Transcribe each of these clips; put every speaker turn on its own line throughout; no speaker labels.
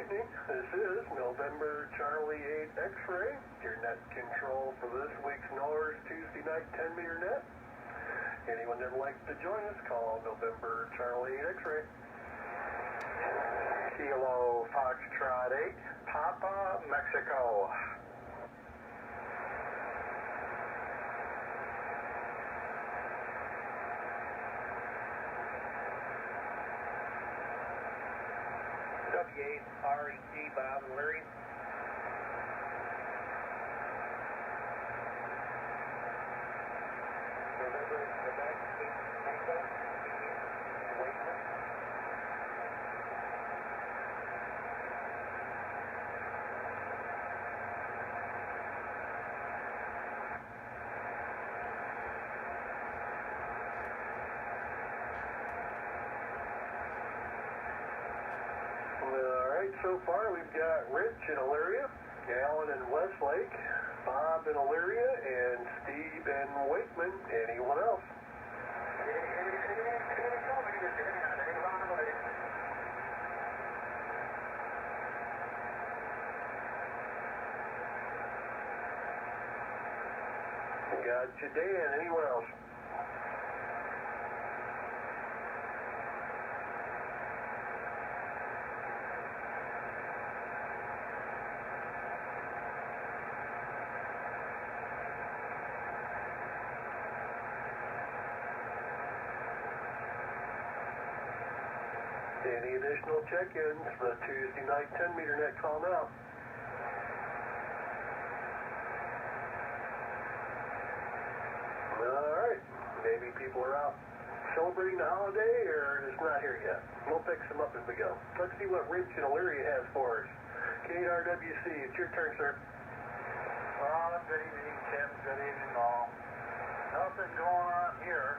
evening. This is November Charlie 8 X-Ray, your net control for this week's NOARS Tuesday night 10-meter net. Anyone that'd like to join us, call November Charlie 8 X-Ray.
Kilo Foxtrot 8, Papa, Mexico.
W8 RET, Bob and Larry.
November, Quebec, 8 Wakeman. Alright, so far we've got Rich in Elyria, Alan in Westlake, Bob in Elyria, and Steve in Wakeman. Anyone else? Gotcha, Dan. Anyone else? Any additional check-ins for the Tuesday night 10-meter net call now? Alright, maybe people are out celebrating the holiday or it's not here yet. We'll pick some up as we go. Let's see what Rich in Elyria has for us. K8RWC, it's your turn, sir.
Good evening, Tim. Good evening, all. Nothing going on here.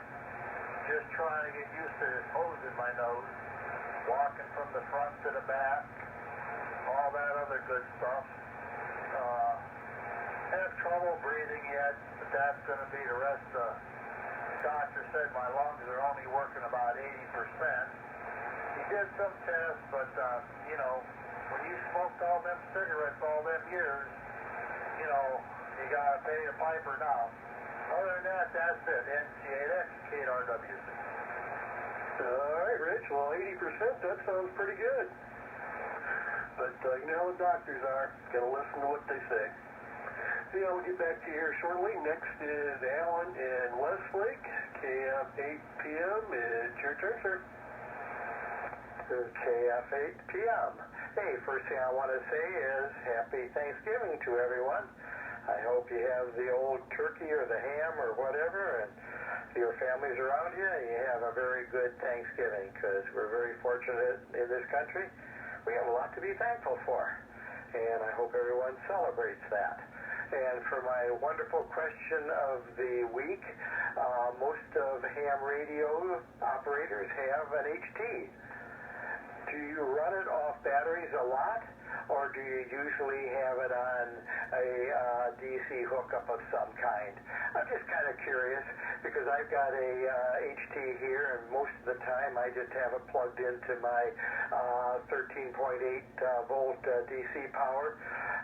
Just trying to get used to this hose in my nose. Walking from the front to the back. All that other good stuff. Have trouble breathing yet, but that's going to be the rest of the doctor said my lungs are only working about 80%. He did some tests, but, when you smoked all them cigarettes all them years, you got to pay the piper now. Other than that, that's it. NC8X, K8RWC.
Alright, Rich. Well, 80%, that sounds pretty good. But you know how the doctors are. Got to listen to what they say. See, I'll get back to you here shortly. Next is Alan in Westlake. KF 8 p.m. It's your turn, sir.
KF 8 p.m. Hey, first thing I want to say is Happy Thanksgiving to everyone. I hope you have the old turkey or the ham or whatever, and your families around you, and you have a very good Thanksgiving, because we're very fortunate in this country. We have a lot to be thankful for, and I hope everyone celebrates that. And for my wonderful question of the week, most of ham radio operators have an HT. Do you run it off batteries a lot, or do you usually have it on a DC hookup of some kind? I'm just kind of curious, because I've got a HT here, and most of the time I just have it plugged into my 13.8 volt DC power,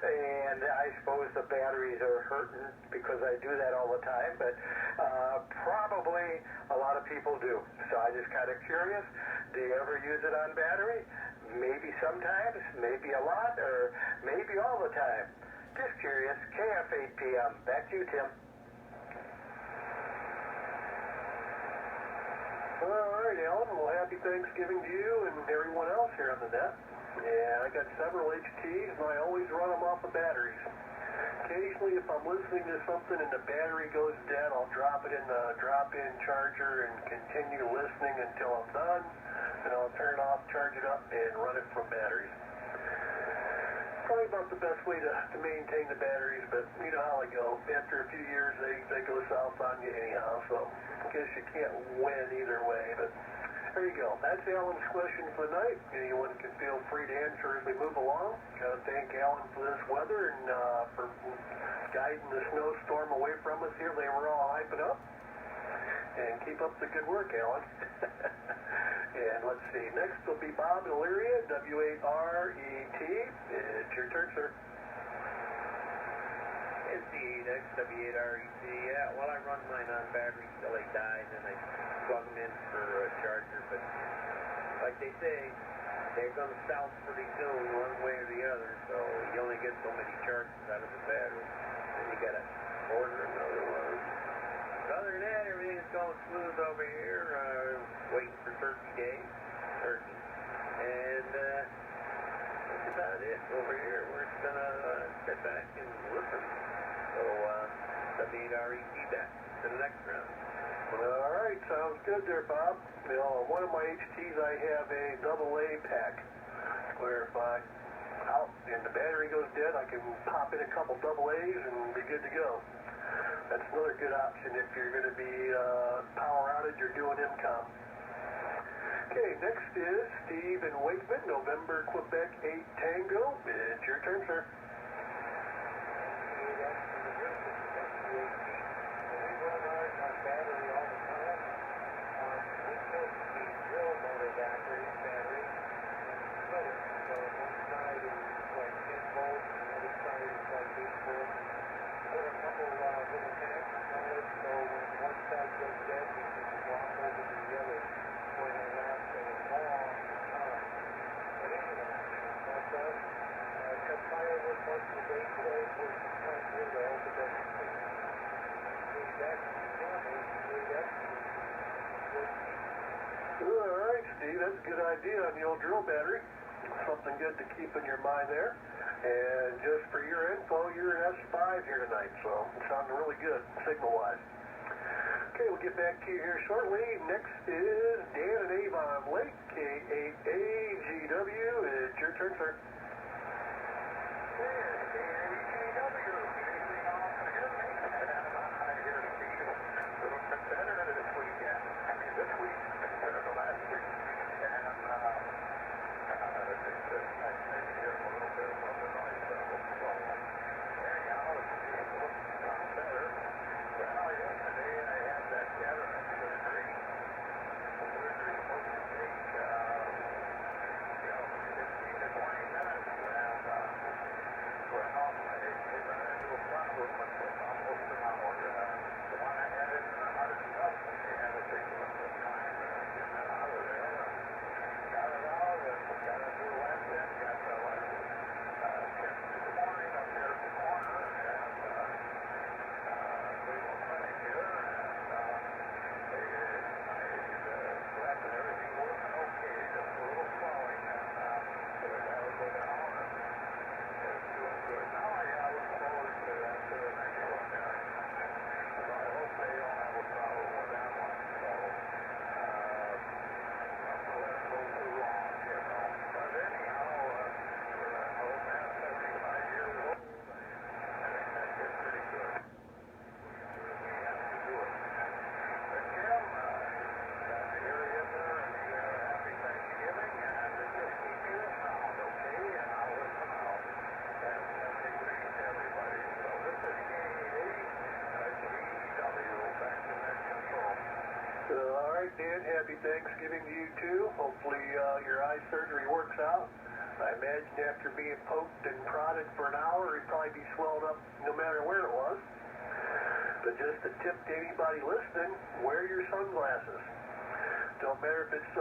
and I suppose the batteries are hurting because I do that all the time, but probably a lot of people do. So I just kind of curious, do you ever use it on battery? Maybe sometimes, maybe a lot, or maybe all the time. Just curious. KF 8 p.m. Back to you, Tim.
All right, Alan. Well, happy Thanksgiving to you and everyone else here on the net. Yeah, I got several HTs, and I always run them off of batteries. Occasionally, if I'm listening to something and the battery goes dead, I'll drop it in the drop-in charger and continue listening until I'm done. Then I'll turn it off, charge it up, and run it from batteries. Probably about the best way to maintain the batteries, but you know how they go. After a few years, they go south on you anyhow, so I guess you can't win either way. But there you go. That's Alan's question for the night. Anyone can feel free to answer as we move along. Got to thank Alan for this weather and for guiding the snowstorm away from us here. They were all hyping up. And keep up the good work, Alan. And let's see, next will be Bob in Elyria, W8RET. turn, sir.
It's the 8X W8REC. Yeah, well, I run mine on batteries till they die, and then I plug them in for a charger. But like they say, they're going to stop pretty soon, one way or the other. So you only get so many charges out of the battery. Then you got to order another one. But other than that, everything's going smooth over here. Waiting for turkey day. And that's about it over here. We're just going to sit back and listen. So, W8REC back to the next round.
All right, sounds good there, Bob. You know, one of my HTs, I have a AA pack, where if I out and the battery goes dead, I can pop in a couple AA's and be good to go. That's another good option if you're going to be power outage or doing MCOM. Okay, next is Steve in Wakeman, November, Quebec 8 Tango. It's your turn, sir. All right, Steve, that's a good idea on the old drill battery. Something good to keep in your mind there. And just for your info, you're an S5 here tonight, so it sounded really good, signal-wise. Okay, we'll get back to you here shortly. Next is Dan and Avon Lake, K8AGW. It's your turn, sir. All right, Dan, happy Thanksgiving to you too. Hopefully your eye surgery works out. I imagine after being poked and prodded for an hour, it'd probably be swelled up no matter where it was. But just a tip to anybody listening, wear your sunglasses. Don't matter if it's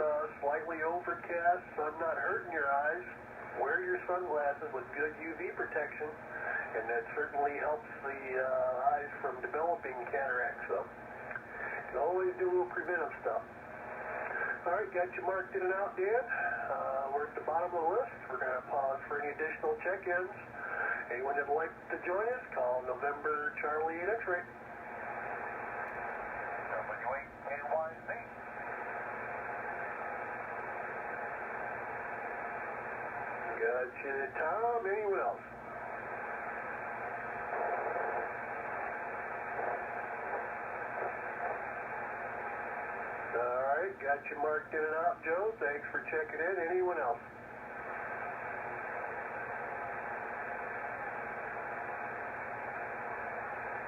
slightly overcast, sun not hurting your eyes. Wear your sunglasses with good UV protection, and that certainly helps the eyes from developing cataracts. So you can always do a little preventive stuff. All right, got you marked in and out, Dan. We're at the bottom of the list. We're going to pause for any additional check-ins. Anyone that'd like to join us, call November Charlie 8 X-ray.
W8KYZ.
Gotcha, Tom. Anyone else? All right, got you marked in and out, Joe. Thanks for checking in. Anyone else?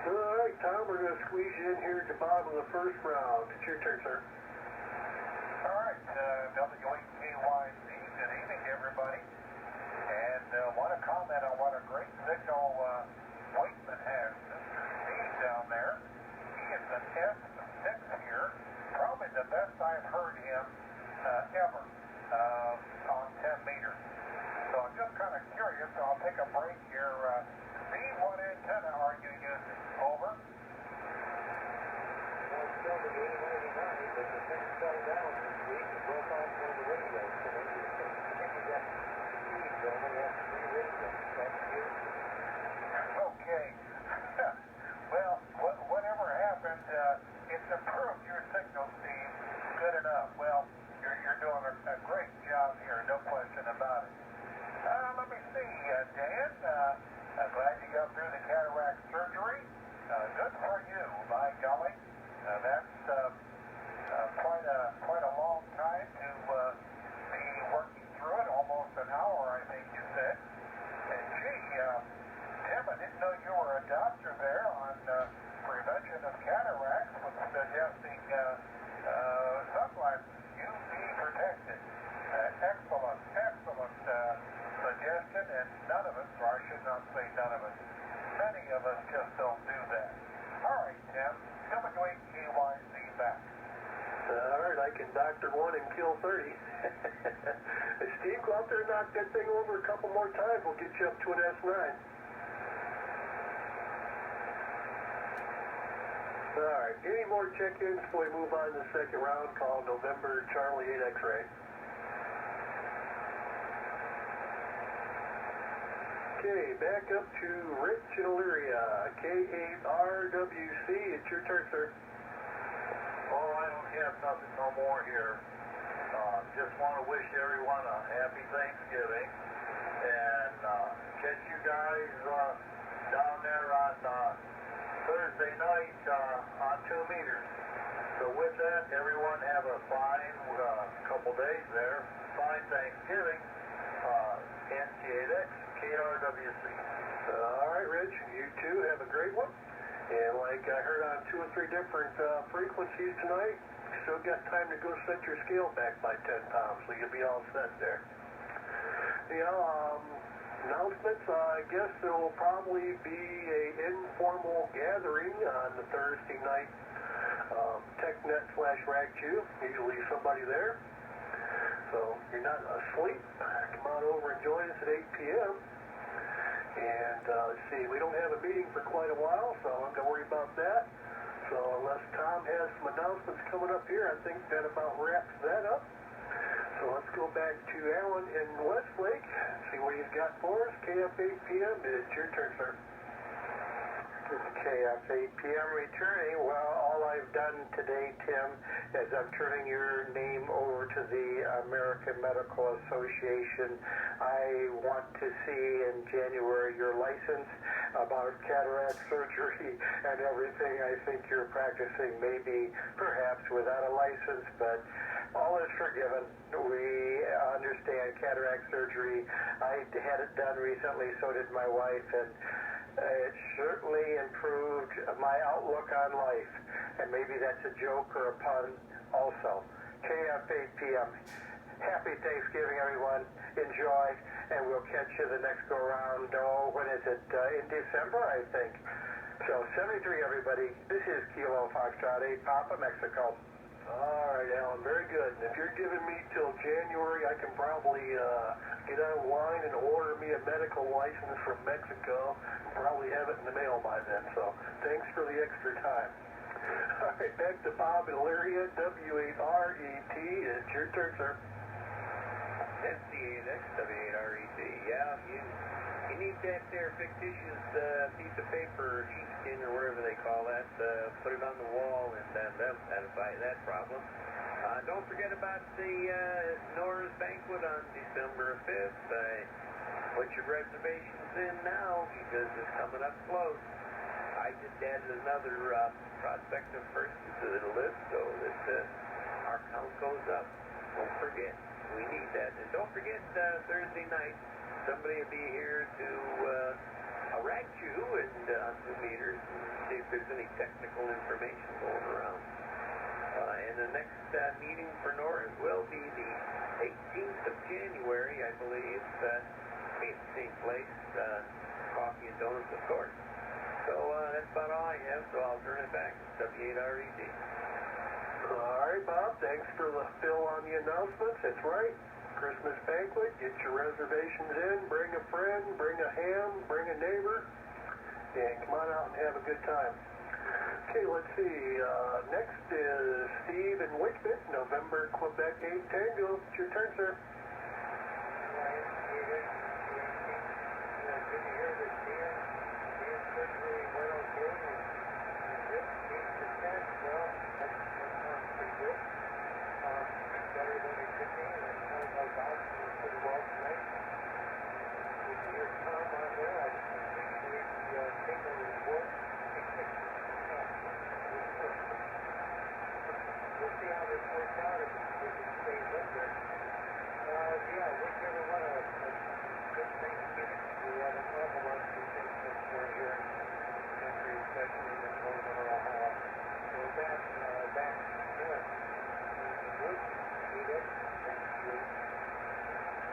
All right, Tom, we're going to squeeze you in here at the bottom of the first round. It's your turn, sir.
All right, W8KYZ. Good evening, everybody. And want to comment comment on what a great signal Waitman has. Mr. Steve down there, he is an S6 here, probably the best I've heard him ever on 10 meters. So I'm just kind of curious, so I'll take a break here. Steve, what antenna are you using? Over?
Well, still the 8189, but the thing fell down this week and broke off one of the radios. So maybe you can continue that speed going. We have 3 radios. That's good.
Okay. Well, whatever happened, it's improved your signal, Steve. Good enough. Well, you're doing a great job here, no question about it. Let me see, Dan. I'm glad you got through the cataract surgery. Good for you, by golly. That's quite a long time to be working through it. Almost an hour, I think you said. And gee, Tim, I didn't know you were a doctor there on prevention of cataracts with suggesting sunglasses. You be protected. Excellent suggestion, and none of us, or I should not say none of us, many of us just don't do that. All right, Tim, WHKYC back.
All right, I can doctor 1 and kill 30. Steve, go out there and knock that thing over a couple more times. We'll get you up to an S9. All right, any more check-ins before we move on to the second round called November Charlie 8 X-ray? Okay, back up to Rich in Elyria, K8RWC. It's your turn, sir.
Oh, I don't have nothing no more here. Just want to wish everyone a happy Thanksgiving and catch you guys down there on Thursday night on 2 meters. So with that, everyone have a fine couple days there. Fine Thanksgiving. NT8X, KRWC.
All right, Rich, you too have a great one. And like I heard on 2 or 3 different frequencies tonight, you still got time to go set your scale back by 10 pounds, so you'll be all set there. Announcements, I guess there will probably be an informal gathering on the Thursday night TechNet/RAGQ. Usually somebody there. So if you're not asleep, come on over and join us at 8 p.m. And let's see, we don't have a meeting for quite a while, so I'm not going to worry about that. So unless Tom has some announcements coming up here, I think that about wraps that up. So let's go back to Alan in Westlake, see what he's got for us. KF 8 p.m. It's your turn, sir.
KF 8 p.m. returning. Well, all I've done today, Tim, is I'm turning your name over to the American Medical Association. I want to see in January your license about cataract surgery and everything. I think you're practicing maybe perhaps without a license, but all is forgiven. We understand cataract surgery. I had it done recently, so did my wife, and it certainly improved my outlook on life. And maybe that's a joke or a pun also. KF 8 p.m. Happy Thanksgiving, everyone. Enjoy, and we'll catch you the next go-round. Oh, when is it? In December, I think. So, 73, everybody. This is Kilo Foxtrot 8, Papa, Mexico.
All right, Alan, very good. And if you're giving me till January, I can probably get online and order me a medical license from Mexico and probably have it in the mail by then. So thanks for the extra time. All right, back to Bob in Elyria, W8RET. It's your turn, sir.
NT8X, W8RET. Yeah, you need that there fictitious piece of paper, sheepskin or whatever they call that, put it on the wall, and that'll satisfy that problem. Don't forget about the NOARS banquet on December 5th. Put your reservations in now because it's coming up close. I just added another prospective person to the list so that our count goes up. Don't forget. We need that. And don't forget Thursday night, somebody will be here to rag you and on 2 meters and see if there's any technical information going around. And the next meeting for NORS will be the 18th of January, I believe. It's the same place. Coffee and donuts, of course. So that's about all I have, so I'll turn it back to W8RED.
All right, Bob, thanks for the fill on the announcements. That's right. Christmas banquet, get your reservations in, bring a friend, bring a ham, bring a neighbor, and come on out and have a good time. Okay, let's see. Next is Steve in Wichita, November, Quebec 8 Tango. It's your turn, sir.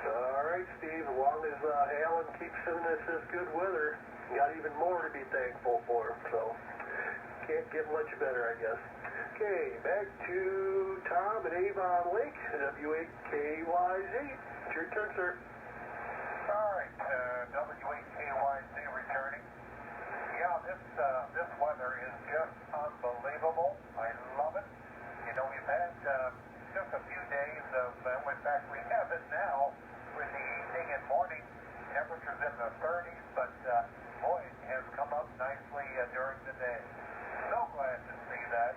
All right, Steve, as long as Alan keeps sending us this good weather, you got even more to be thankful for, so can't get much better, I guess. Okay, back to Tom at Avon Lake, W8KYZ. It's your turn, sir.
All right, W8KYZ returning. Yeah, this weather is just unbelievable. I love it. You know, we've had just a few days of, in fact, we have it now with the evening and morning temperatures in the 30s, but boy, it has come up nicely during the day. So glad to see that.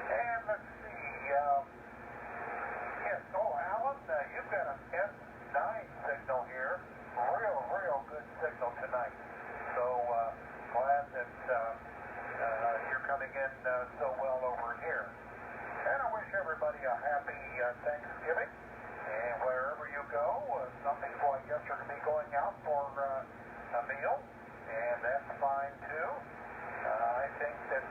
And let's see, yes, Alan, you've got an S9 signal here. Real good signal tonight. So glad that you're coming in so well over here. And I wish everybody a happy Thanksgiving. And wherever you go, some people, I guess, are going to be going out for a meal, and that's fine too. I think that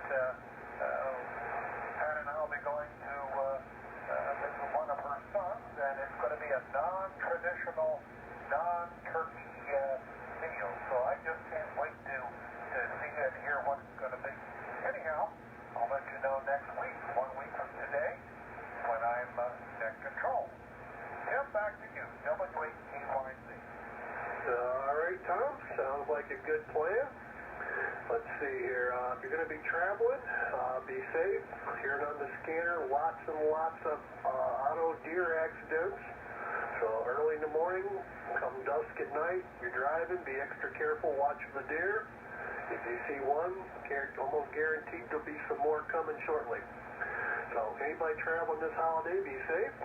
Pat and I will be going to visit one of her sons, and it's going to be a non-traditional, non-turkey meal. So I just can't wait to see and hear what it's going to be. Anyhow, I'll let you know next week, 1 week from today, when I'm in control. Jim, back to you, W8KYZ.
All right, Tom, sounds like a good plan. Let's see here. If you're going to be traveling, be safe. Hearing on the scanner, lots and lots of auto deer accidents. So early in the morning, come dusk at night, you're driving, be extra careful, watch for the deer. If you see one, almost guaranteed there'll be some more coming shortly. So anybody traveling this holiday, be safe.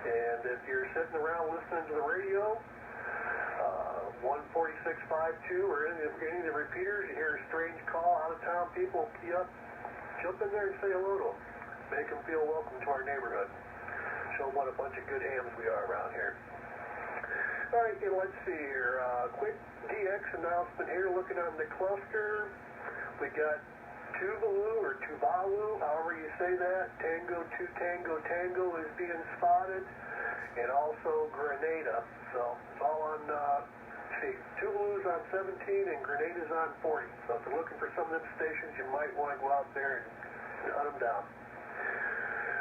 And if you're sitting around listening to the radio, 14652 or any of the repeaters, you hear a strange call, out-of-town people, key up, jump in there and say hello to them. Make them feel welcome to our neighborhood. Show them what a bunch of good hams we are around here. All right, and let's see here. Quick DX announcement here, looking on the cluster. We got Tuvalu or Tuvalu, however you say that. Tango 2 Tango Tango is being spotted, and also Grenada. So it's all on, Tuvalu's on 17 and Grenada's on 40. So if you're looking for some of them stations, you might want to go out there and hunt them down.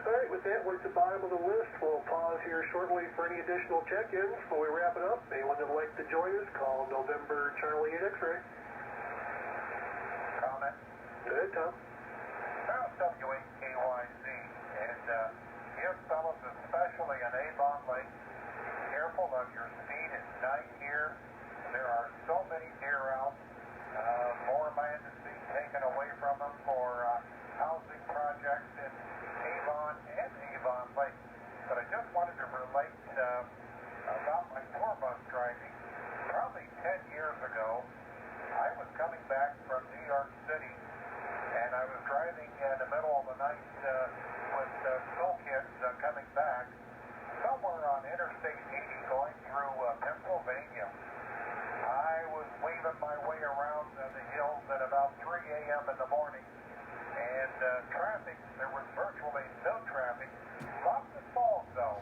All right, with that, we're at the bottom of the list. We'll pause here shortly for any additional check-ins before we wrap it up. Anyone that would like to join us, call November Charlie 8 X-Ray.
Comment?
Go ahead, Tom.
Now it's W8KYZ, and you fellas, especially in Avon Lake, be careful of your speed at night here. There are so many deer out. More land is being taken away from them for housing projects in Avon and Avon Lake. But I just wanted to relate about my tour bus driving. Probably 10 years ago, I was coming back from New York City, and I was driving in the middle of the night with school kids coming back somewhere on Interstate 80 going through Pennsylvania. I was weaving my way around the hills at about 3 a.m. in the morning, and traffic, there was virtually no traffic, lots of fog though,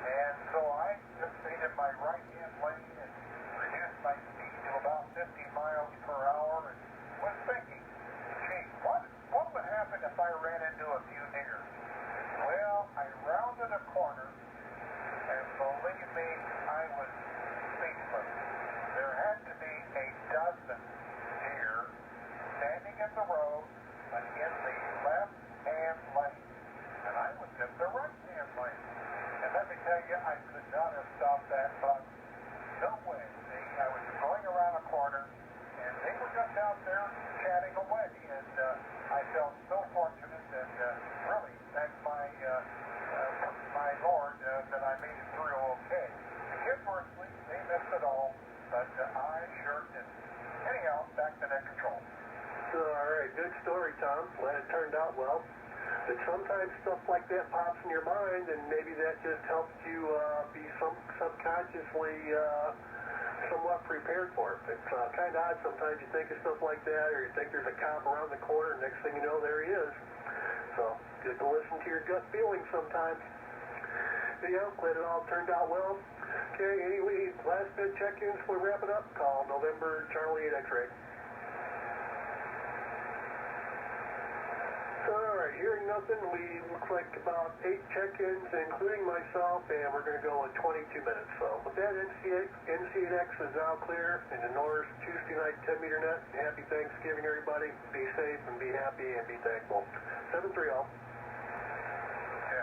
and so I just stayed in my right-hand lane and but I sure didn't. Anyhow, back to net control.
All right, good story, Tom. Glad it turned out well. But sometimes stuff like that pops in your mind, and maybe that just helps you be subconsciously somewhat prepared for it. It's kind of odd sometimes you think of stuff like that, or you think there's a cop around the corner, and next thing you know, there he is. So, good to listen to your gut feelings sometimes. Yeah, glad it all turned out well. Okay, anyway, last bit check-ins before we wrap it up. Call November Charlie 8 X-ray. Alright, hearing nothing, we look like about 8 check-ins, including myself, and we're going to go in 22 minutes. So, with that, NC8X is now clear, and the NOARS Tuesday night 10-meter net. Happy Thanksgiving, everybody. Be safe and be happy and be thankful. 7-3 all.